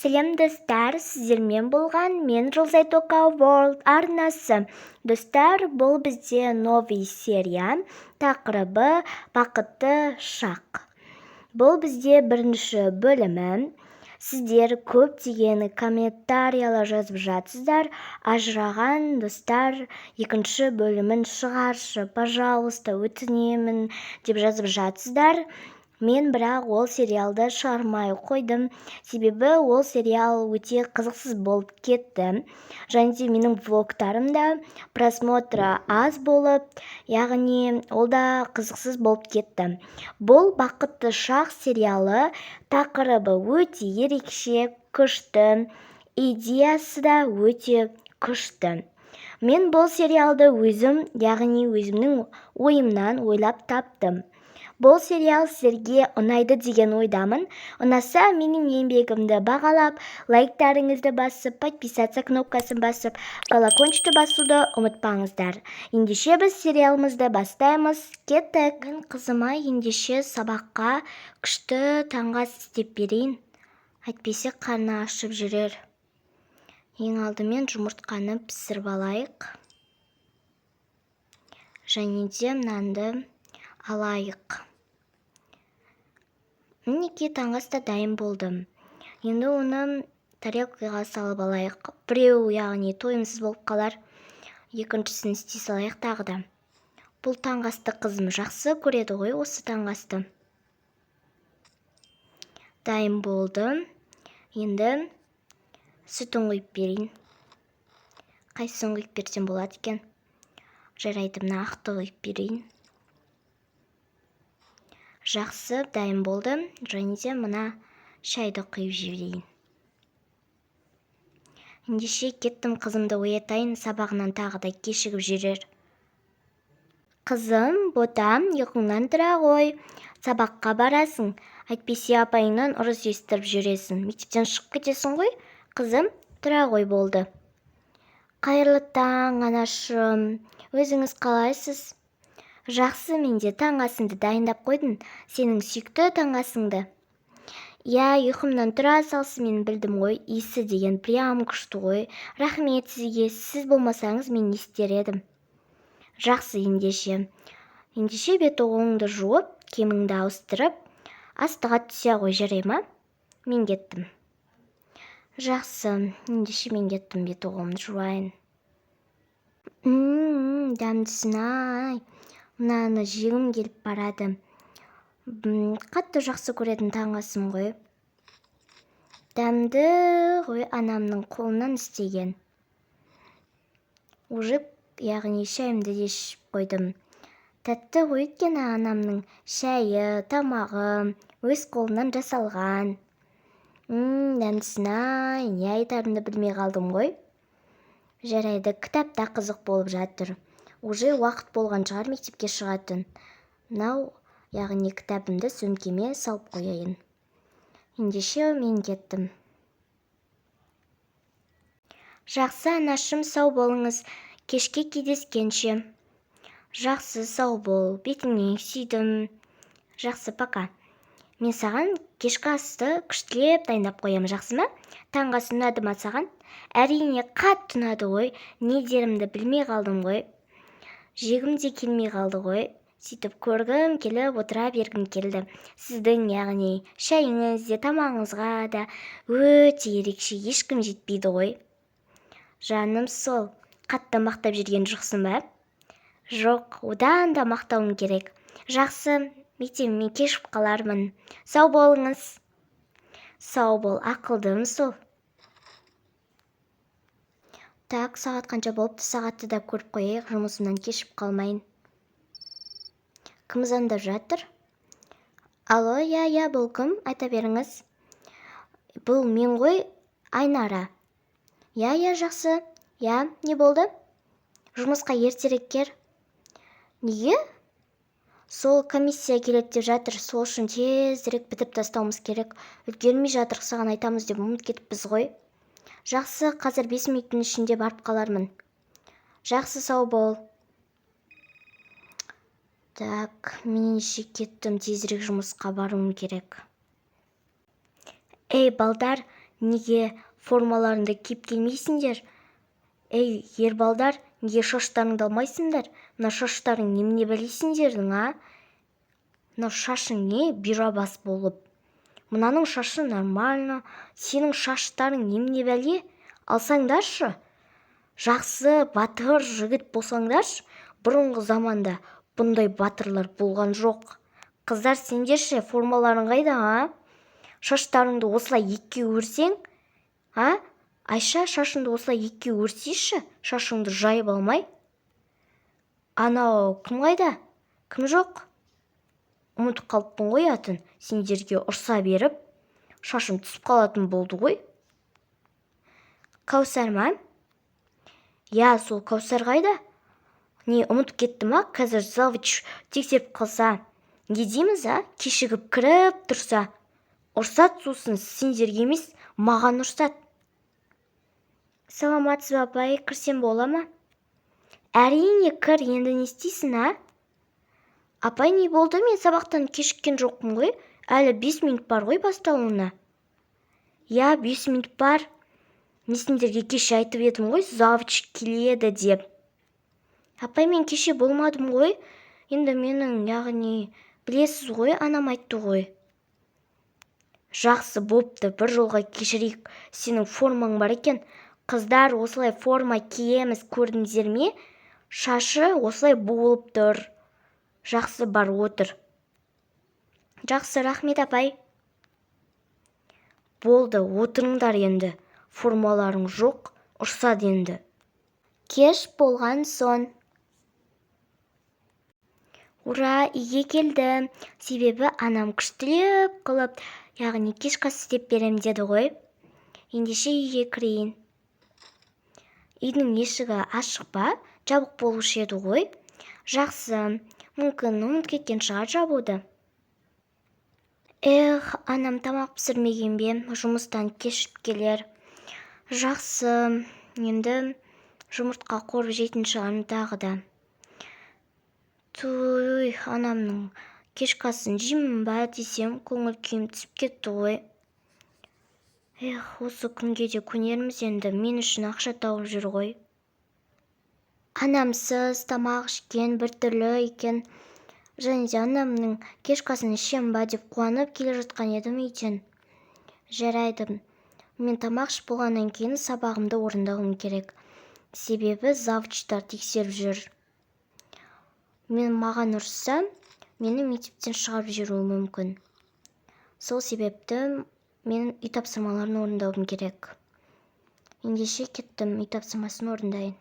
Сәлем достар, сіздермен болған мен Жылзай Тока World арнасы. Достар, бұл бізде новый серия, тақырыбы бақытты шақ. Бұл бізде бірінші бөлімі. Сіздер көптеген комментариялар жазып жатсыздар. Ажыраған достар, екінші бөлімін шығаршы, пожалуйста, өтінемін деп жазып жатсыздар. Мен бірақ ол сериалды шығармай қойдым, себебі ол сериал өте қызықсыз болып кетті. Және де менің влогтарымда просмотры аз болып, яғни ол да қызықсыз болып кетті. Бұл бақытты шақ сериалы тақырыбы өте ерекше, күшті, идеясы да өте күшті. Мен бұл сериалды өзімнің ойымнан ойлап таптым. Бұл сериал сіздерге ұнайды деген ойдамын. Ұнаса, менің еңбегімді бағалап, лайктарыңызды басып, подписаться кнопкасын басып, колокольчикті басуды ұмытпаңыздар. Ендеше біз сериалымызды бастаймыз. Кеттік. Мен қызыма ендеше сабаққа күшті таңғы ас істеп берейін. Әйтпесе қарны ашып жүрер. Ең алдымен жұмыртқаны пісіріп алайық. Және де мынанды алайық. Мінекей таңғы ас та дайын болды. Енді оны тарелкаға салып алайық. Біреу, яғни тойымсыз болып қалар. Екіншісін істей салайық тағы да. Бұл таңғы асты қызым жақсы көреді ғой, осы таңғы асты. Дайын болды. Енді сүтін құйып берейін. Қайсысын құйып берсем болады екен? Жарайды, мына ақты құйып берейін. Жақсы, дайын болды. Және де мына шайды құйып жіберейін. Ендеше кеттім, қызымды оятайын, сабағынан тағы да кешігіп жүрер. Қызым, ботам, ұйқыңнан тұра ғой. Сабаққа барасың. Әйтпесе апайыңнан ұрыс естіріп жүресің. Мектептен шығып кетесің ғой. Қызым, тұра ғой, болды. Қайырлы таң, анашым. Өзіңіз қалайсыз? Жақсы, менде таңғы асыңды дайындап қойдым. Сенің сүйікті таңғы асыңды. Я, ұйқымнан тұра салсы, мен білдім ғой. Иісі деген прям күшті ғой. Рахмет сізге, сіз болмасаңыз мен не істер едім. Жақсы, ендеше. Ендеше бет-оғыңды жуып, киіміңді ауыстырып, астыға түсе ғой, жарай ма? Мен кеттім. Жақсы, ендеше мен кеттім, бет-оғымды жуайын. Дәмдісін-ай. Мынаны жегім келіп барады. Қатты жақсы көретін таңғы асым ғой. Дәмді ғой, анамның қолынан істеген. Уже, яғни шайымды де ішіп қойдым. Тәтті ғой, өйткені анамның шайы, тамағы өз қолынан жасалған. Дәмдісін-ай, не айтарымды білмей қалдым ғой. Жарайды, кітапта қызық болып жатыр. Уже уақыт болған шығар мектепке шығатын. Мынау, яғни кітабымды сөмкеме салып қояйын. Ендеше мен кеттім. Жақсы, анашым, сау болыңыз. Кешке кездескенше. Жақсы, сау бол. Бетіңнен сүйдім. Жақсы, пока. Мен саған кешкі асты күштілеп дайындап қоямын, жақсы ма? Таңғы ас ұнады ма саған? Әрине, қатты ұнады ғой. Не дерімді білмей қалдым ғой. Жегім де келмей қалды ғой. Сөйтіп көргім келіп, отыра бергім келді. Сіздің, яғни шайыңыз де, тамағыңызға да өте ерекше, ешкім жетпейді ғой. Жаным сол, қатты мақтап жүрген жоқсың ба? Жоқ, одан да мақтауым керек. Жақсы, мектебіме кешіп қалармын. Сау болыңыз. Сау бол, ақылдым сол. Так, сағат қанша болыпты, сағатты да көріп қояйық, жұмысымнан кешіп қалмайын. Кім звондап жатыр? Алло, я, бұл кім? Айта беріңіз. Бұл мен ғой, Айнара. Я, жақсы. Я, не болды? Жұмысқа ертерек кер. Неге? Сол комиссия келеді деп жатыр, сол үшін тезірек бітіп тастауымыз керек. Үлгермей жатыр, саған айтамыз деп ұмытып кетіппіз ғой. Жақсы, қазір 5 минуттың ішінде барып қалармын. Жақсы, сау бол. Так, меніңше кеттім, тезірек жұмысқа баруым керек. Ей, балдар, неге формаларыңды киіп келмейсіңдер? Ей, ер балдар, неге шаштарыңды алмайсыңдар? Мына шаштарың немене білесіңдердің, а? Мына шашың не? Бұйра бас болып. Мынаның шашы нормально, сенің шаштарың немене бәле? Алсаңдаршы. Жақсы батыр жігіт болсаңдаршы, бұрынғы заманда бұндай батырлар болған жоқ. Қыздар, сендерше формаларың қайда, а? Шаштарыңды осылай екке өрсең, а? Айша, шашыңды осылай екке өрсейші, шашыңды жайып алмай. Анау кім қайда? Кім жоқ? Ұмытып қалыппын ғой атын. Сендерге ұрса беріп, шашым түсіп қалатын болды ғой. Кәусар ма? Я, сол Кәусар қайда? Не, ұмытып кетті ма? Қазір завуч тексеріп қалса, не дейміз, а? Кешігіп кіріп тұрса, ұрсат, сосын сендерге емес, маған ұрсат. Саламатсыз ба, апай, кірсем бола ма? Әрине кір, енді не істейсің, а? Апай, не болды? Мен сабақтан кешіккен жоқпын ғой. Әлі 5 минут бар ғой басталуына. Я, 5 минут бар. Мен сендерге кеше айтып едім ғой, завуч келеді деп. Апай, мен кеше болмадым ғой. Енді менің, яғни, білесіз ғой, анам айтты ғой. Жақсы бопты, бір жолға кешірейік. Сенің формаң бар екен. Қыздар, осылай форма киеміз, көрдіңіздер ме? Шашы осылай болып тұр. Жақсы, бар, отыр. Жақсы, рахмет, апай. Болды, отырыңдар енді. Формаларың жоқ, ұрсады енді. Кеш болған сон. Ура, үйге келді. Себебі анам күштілеп қылып, яғни кешкі ас істеп берем деді ғой. Ендеше үйге кірейін. Үйдің есігі ашық па? Жабық болушы еді ғой. Жақсы, мүмкін ұмытып кеткен шығар жабуды. Анам тамақ пісірмеген бе? Жұмыстан кешіп келер. Жақсы, енді жұмыртқа қуырып жейтін шығармын тағы да. Туй, анамның кешкі асын жеймін ба десем, көңіл күйім түсіп кетті ғой. Осы күнге де көнерміз енді, мен үшін ақша тауып жүр ғой. Анамсыз тамақ ішкен біртүрлі екен. Және де анамның кешкі асын ішем ба деп қуанып келе жатқан едім үйден. Жарайды. Мен тамақ ішіп болғаннан кейін сабағымды орындауым керек. Себебі завучтар тексеріп жүр. Маған ұрысса, мені мектептен шығарып жіберуі мүмкін. Сол себепті мен үй тапсырмаларын орындауым керек. Ендеше кеттім, үй тапсырмасын орындайын.